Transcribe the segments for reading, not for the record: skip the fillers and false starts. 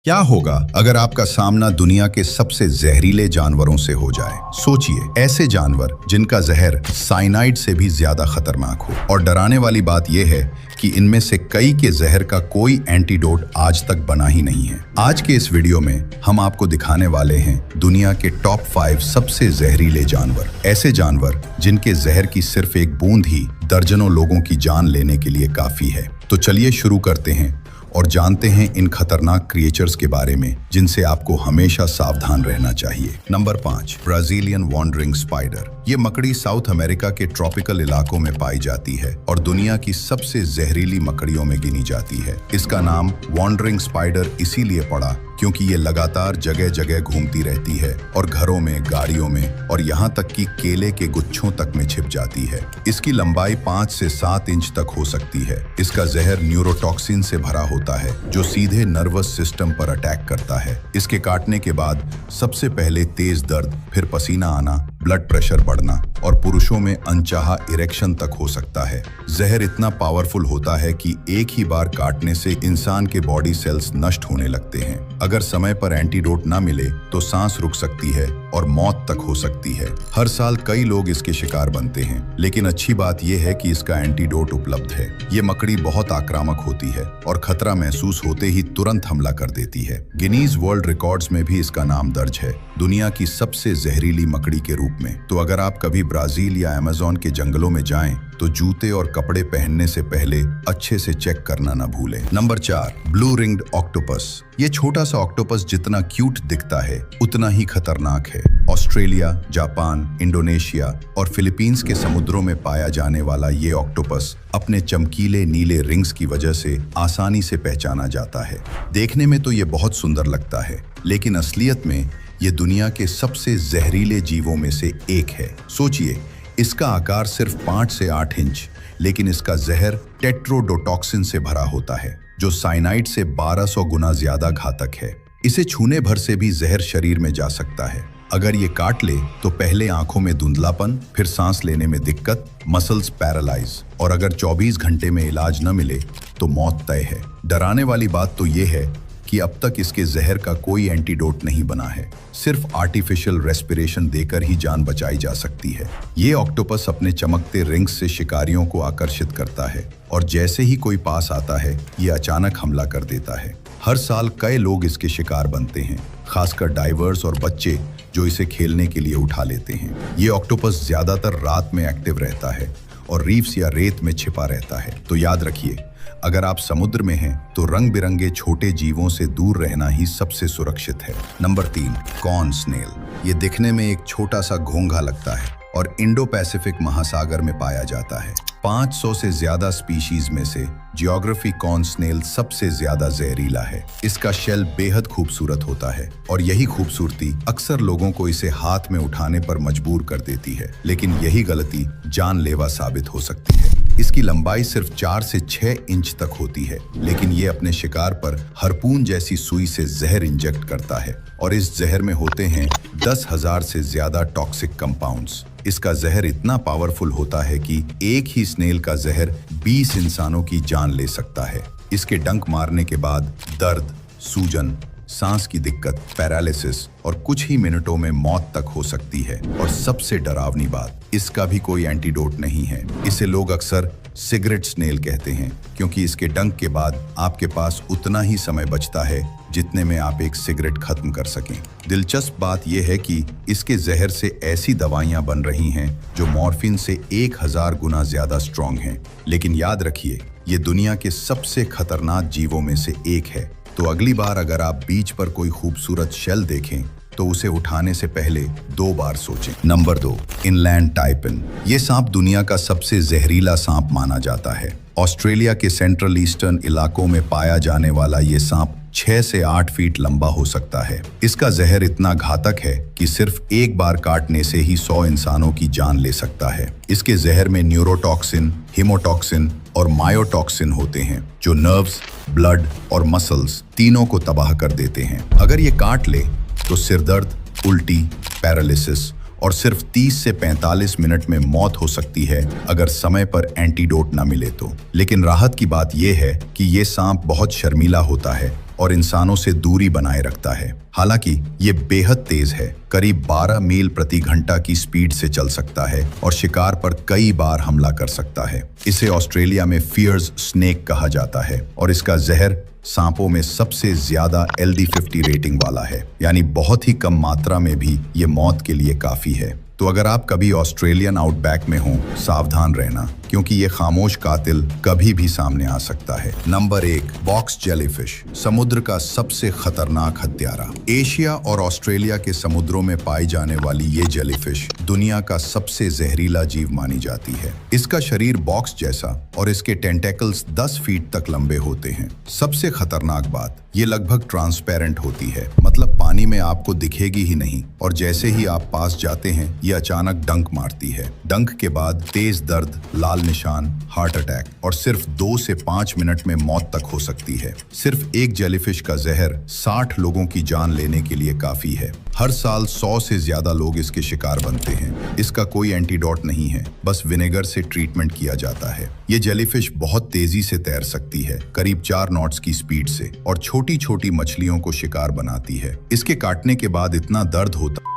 क्या होगा अगर आपका सामना दुनिया के सबसे जहरीले जानवरों से हो जाए? सोचिए, ऐसे जानवर जिनका जहर साइनाइड से भी ज्यादा खतरनाक हो। और डराने वाली बात यह है कि इनमें से कई के जहर का कोई एंटीडोट आज तक बना ही नहीं है। आज के इस वीडियो में हम आपको दिखाने वाले हैं दुनिया के टॉप 5 सबसे जहरीले जानवर। ऐसे जानवर जिनके जहर की सिर्फ एक बूंद ही दर्जनों लोगों की जान लेने के लिए काफी है। तो चलिए शुरू करते हैं और जानते हैं इन खतरनाक क्रिएचर्स के बारे में जिनसे आपको हमेशा सावधान रहना चाहिए। Number 5, Brazilian wandering spider. ये मकड़ी साउथ अमेरिका के ट्रॉपिकल इलाकों में पाई जाती है और दुनिया की सबसे जहरीली मकड़ियों में गिनी जाती है। इसका नाम वॉन्डरिंग स्पाइडर इसीलिए पड़ा क्योंकि ये लगातार जगह जगह घूमती रहती है और घरों में, गाड़ियों में और यहाँ तक कि केले के गुच्छों तक में छिप जाती है। इसकी लंबाई 5 से 7 इंच तक हो सकती है। इसका जहर न्यूरोटॉक्सिन से भरा होता है जो सीधे नर्वस सिस्टम पर अटैक करता है। इसके काटने के बाद सबसे पहले तेज दर्द, फिर पसीना आना, ब्लड प्रेशर बढ़ना और पुरुषों में अनचाहा इरेक्शन तक हो सकता है। जहर इतना पावरफुल होता है कि एक ही बार काटने से इंसान के बॉडी सेल्स नष्ट होने लगते हैं। अगर समय पर एंटीडोट ना मिले तो सांस रुक सकती है और मौत तक हो सकती है। हर साल कई लोग इसके शिकार बनते हैं, लेकिन अच्छी बात यह है कि इसका एंटीडोट उपलब्ध है। ये मकड़ी बहुत आक्रामक होती है और खतरा महसूस होते ही तुरंत हमला कर देती है। गिनीज वर्ल्ड रिकॉर्ड्स में भी इसका नाम दर्ज है, दुनिया की सबसे जहरीली मकड़ी के रूप में। तो अगर आप कभी ब्राजील या अमेज़न के जंगलों में जाएं तो जूते और कपड़े पहनने से पहले अच्छे से चेक करना न भूलें। Number 4, blue ringed octopus. ये छोटा सा ऑक्टोपस जितना क्यूट दिखता है उतना ही खतरनाक है। ऑस्ट्रेलिया, जापान, इंडोनेशिया और फिलीपींस के समुद्रों में पाया जाने वाला ये ऑक्टोपस अपने चमकीले नीले रिंग्स की वजह से आसानी से पहचाना जाता है। देखने में तो ये बहुत सुंदर लगता है, लेकिन असलियत में ये दुनिया के सबसे जहरीले जीवों में से एक है। सोचिए, इसका आकार सिर्फ 5 से 8 इंच, लेकिन इसका जहर टेट्रोडोटॉक्सिन से भरा होता है जो साइनाइड से 1200 गुना ज्यादा घातक है। इसे छूने भर से भी जहर शरीर में जा सकता है। अगर ये काट ले तो पहले आंखों में धुंधलापन, फिर सांस लेने में दिक्कत, मसल्स पैरालाइज और अगर 24 घंटे में इलाज न मिले तो मौत तय है। डराने वाली बात तो ये है कि अब तक इसके जहर का कोई एंटीडोट नहीं बना है। सिर्फ आर्टिफिशियल रेस्पिरेशन देकर ही जान बचाई जा सकती है। ये ऑक्टोपस अपने चमकते रिंग्स से शिकारियों को आकर्षित करता है और जैसे ही कोई पास आता है ये अचानक हमला कर देता है। हर साल कई लोग इसके शिकार बनते हैं, खासकर डाइवर्स और बच्चे जो इसे खेलने के लिए उठा लेते हैं। ये ऑक्टोपस ज्यादातर रात में एक्टिव रहता है और रीफ्स या रेत में छिपा रहता है। तो याद रखिए, अगर आप समुद्र में हैं तो रंग बिरंगे छोटे जीवों से दूर रहना ही सबसे सुरक्षित है। Number 3, cone snail. ये दिखने में एक छोटा सा घोंघा लगता है और इंडो पैसिफिक महासागर में पाया जाता है। 500 से ज्यादा स्पीशीज में से जियोग्राफी कॉर्न स्नेल सबसे ज्यादा जहरीला है। इसका शेल बेहद खूबसूरत होता है और यही खूबसूरती अक्सर लोगों को इसे हाथ में उठाने पर मजबूर कर देती है, लेकिन यही गलती जानलेवा साबित हो सकती है। इसकी लंबाई सिर्फ 4 से 6 इंच तक होती है, लेकिन ये अपने शिकार पर हार्पून जैसी सुई से जहर इंजेक्ट करता है और इस जहर में होते हैं 10,000 से ज्यादा टॉक्सिक कंपाउंड्स। इसका जहर इतना पावरफुल होता है कि एक ही स्नेल का जहर 20 इंसानों की जान ले सकता है। इसके डंक मारने के बाद दर्द, सूजन, सांस की दिक्कत, पैरालिसिस और कुछ ही मिनटों में मौत तक हो सकती है। और सबसे डरावनी बात, इसका भी कोई एंटीडोट नहीं है। इसे लोग अक्सर सिगरेट स्नेल कहते हैं क्योंकि इसके डंक के बाद आपके पास उतना ही समय बचता है जितने में आप एक सिगरेट खत्म कर सकें। दिलचस्प बात यह है कि इसके जहर से ऐसी दवाइयां बन रही हैं जो मॉर्फिन से 1000 गुना ज्यादा स्ट्रॉन्ग हैं। लेकिन याद रखिए, ये दुनिया के सबसे खतरनाक जीवों में से एक है। तो अगली बार अगर आप बीच पर कोई खूबसूरत शेल देखें तो उसे उठाने से पहले 2 बार सोचें। Number 2, inland taipan. ये सांप दुनिया का सबसे जहरीला सांप माना जाता है। ऑस्ट्रेलिया के सेंट्रल ईस्टर्न इलाकों में पाया जाने वाला ये सांप 6 से 8 फीट लंबा हो सकता है। इसका जहर इतना घातक है कि सिर्फ एक बार काटने से ही 100 इंसानों की जान ले सकता है। इसके जहर में न्यूरोटॉक्सिन, हीमोटॉक्सिन और मायोटॉक्सिन होते हैं जो नर्व्स, ब्लड और मसल्स तीनों को तबाह कर देते हैं। अगर ये काट ले तो सिरदर्द, उल्टी, पैरालिसिस और सिर्फ 30 से 45 मिनट में मौत हो सकती है अगर समय पर एंटीडोट न मिले तो। लेकिन राहत की बात यह है कि ये सांप बहुत शर्मीला होता है और इंसानों से दूरी बनाए रखता है। हालांकि ये बेहद तेज है, करीब 12 मील प्रति घंटा की स्पीड से चल सकता है और शिकार पर कई बार हमला कर सकता है। इसे ऑस्ट्रेलिया में फियर्स स्नेक कहा जाता है और इसका जहर सांपों में सबसे ज्यादा LD50 रेटिंग वाला है, यानी बहुत ही कम मात्रा में भी ये मौत के लिए काफी है। तो अगर आप कभी ऑस्ट्रेलियन आउटबैक में हो, सावधान रहना, क्योंकि ये खामोश कातिल कभी भी सामने आ सकता है। नंबर 1, बॉक्स जेलीफिश, समुद्र का सबसे खतरनाक हत्यारा। एशिया और ऑस्ट्रेलिया के समुद्रों में पाई जाने वाली ये जेलीफिश दुनिया का सबसे जहरीला जीव मानी जाती है। इसका शरीर बॉक्स जैसा और इसके टेंटेकल्स 10 फीट तक लंबे होते हैं। सबसे खतरनाक बात, ये लगभग ट्रांसपेरेंट होती है, मतलब पानी में आपको दिखेगी ही नहीं, और जैसे ही आप पास जाते हैं ये अचानक डंक मारती है। डंक के बाद तेज दर्द, लाल निशान, हार्ट अटैक और सिर्फ 2 से 5 मिनट में मौत तक हो सकती है। सिर्फ एक जेलीफिश का जहर 60 लोगों की जान लेने के लिए काफी है। हर साल 100 से ज्यादा लोग इसके शिकार बनते हैं। इसका कोई एंटीडोट नहीं है, बस विनेगर से ट्रीटमेंट किया जाता है। ये जेलीफिश बहुत तेजी से तैर सकती है, करीब 4 नॉट्स की स्पीड से, और छोटी छोटी मछलियों को शिकार बनाती है। इसके काटने के बाद इतना दर्द होता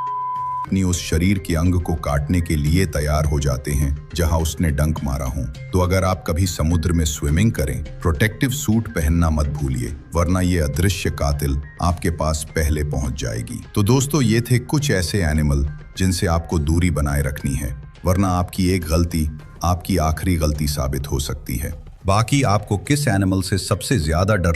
अपनी उस शरीर के अंग को काटने के लिए तैयार हो जाते हैं जहां उसने डंक मारा हो। तो अगर आप कभी समुद्र में स्विमिंग करें, प्रोटेक्टिव सूट पहनना मत भूलिए, वरना ये अदृश्य कातिल आपके पास पहले पहुंच जाएगी। तो दोस्तों, ये थे कुछ ऐसे एनिमल जिनसे आपको दूरी बनाए रखनी है, वरना आपकी एक गलती आपकी आखिरी गलती साबित हो सकती है। बाकी आपको किस एनिमल से सबसे ज्यादा डर